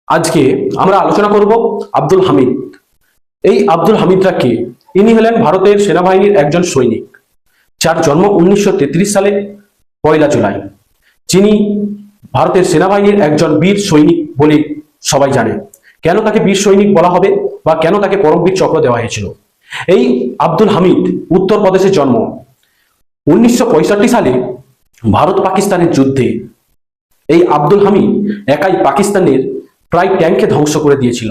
আজকে আমরা আলোচনা করব আব্দুল হামিদ। এই আব্দুল হামিদরা কে? ইনি হলেন ভারতের সেনাবাহিনীর একজন সৈনিক, যার জন্ম 1933 সালে 1 জুলাই। যিনি ভারতের সেনাবাহিনীর একজন বীর সৈনিক বলে সবাই জানে। কেন তাকে বীর সৈনিক বলা হবে বা কেন তাকে পরমবীর চক্র দেওয়া হয়েছিল? এই আব্দুল হামিদ উত্তরপ্রদেশে জন্ম। 1965 সালে ভারত পাকিস্তানের যুদ্ধে এই আব্দুল হামিদ একাই পাকিস্তানের প্রায় ট্যাঙ্ককে ধ্বংস করে দিয়েছিল।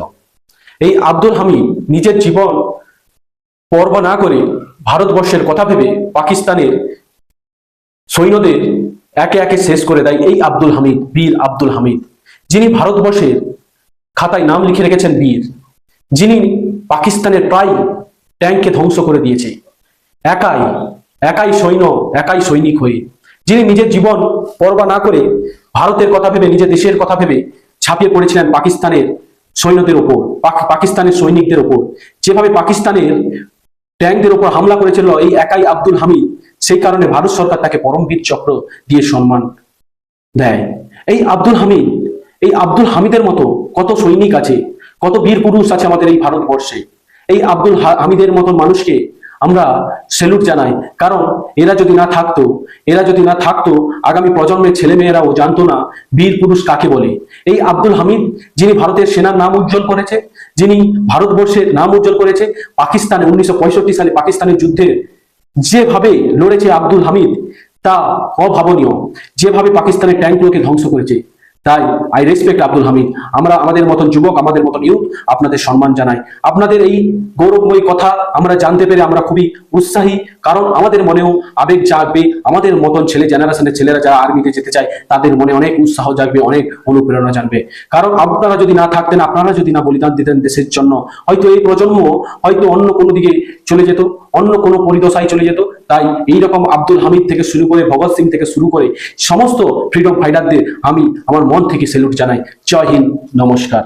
এই আব্দুল হামিদ নিজের জীবন পরোয়া না করে ভারতবর্ষের কথা ভেবে পাকিস্তানের সৈন্যদের একে একে শেষ করে দেয় এই আব্দুল হামিদ, বীর আব্দুল হামিদ, যিনি ভারতবর্ষের খাতায় নাম লিখে রেখেছেন বীর, যিনি পাকিস্তানের প্রায় ট্যাঙ্ককে ধ্বংস করে দিয়েছে একাই একাই একাই সৈনিক হয়ে, যিনি নিজের জীবন পরোয়া না করে ভারতের কথা ভেবে, নিজের দেশের কথা ভেবে ঝাঁপিয়ে পড়েছিলেন পাকিস্তানের সৈন্যদের ওপর, পাকিস্তানের সৈনিকদের ওপর। যেভাবে পাকিস্তানের ট্যাঙ্কদের ওপর হামলা করেছিল এই একাই আব্দুল হামিদ, সেই কারণে ভারত সরকার তাকে পরমবীর চক্র দিয়ে সম্মান দেয়। এই আব্দুল হামিদের মতো কত সৈনিক আছে, কত বীর পুরুষ আছে আমাদের এই ভারতবর্ষে। এই আব্দুল হামিদের মতো মানুষকে আমরা স্যালুট জানাই, কারণ এরা যদি না থাকতো আগামী প্রজন্মের ছেলেমেয়েরাও জানতো না বীর পুরুষ কাকে বলে। এই আব্দুল হামিদ, যিনি ভারতের সেনার নাম উজ্জ্বল করেছে, যিনি ভারতবর্ষের নাম উজ্জ্বল করেছে, পাকিস্তানে 1965 সালে পাকিস্তানের যুদ্ধে যেভাবে লড়েছে আব্দুল হামিদ তা অভাবনীয়। যেভাবে পাকিস্তানের ট্যাঙ্কগুলোকে ধ্বংস করেছে, তাই আই রেসপেক্ট আব্দুল হামিদ। আমরা আমাদের মতন যুবক, আমাদের মতন ইউথ আপনাদের সম্মান জানাই। আপনাদের এই গৌরবময়ী কথা আমরা জানতে পেরে আমরা খুবই উৎসাহী, কারণ আমাদের মনেও আবেগ জাগবে। আমাদের মতন জেনারেশনের ছেলেরা যারা আর্মিতে যেতে চায় তাদের মনে অনেক উৎসাহ জাগবে, অনেক অনুপ্রেরণা জানবে। কারণ আপনারা যদি না থাকতেন, আপনারা যদি না বলিদান দিতেন দেশের জন্য, হয়তো এই প্রজন্ম হয়তো অন্য কোনো দিকে চলে যেত, অন্য কোনো পরিদশায় চলে যেত। তাই এইরকম আব্দুল হামিদ থেকে শুরু করে, ভগৎ সিং থেকে শুরু করে সমস্ত ফ্রিডম ফাইটারদের আমি আমার মন থেকে স্যালুট জানাই। জয় হিন্দ, নমস্কার।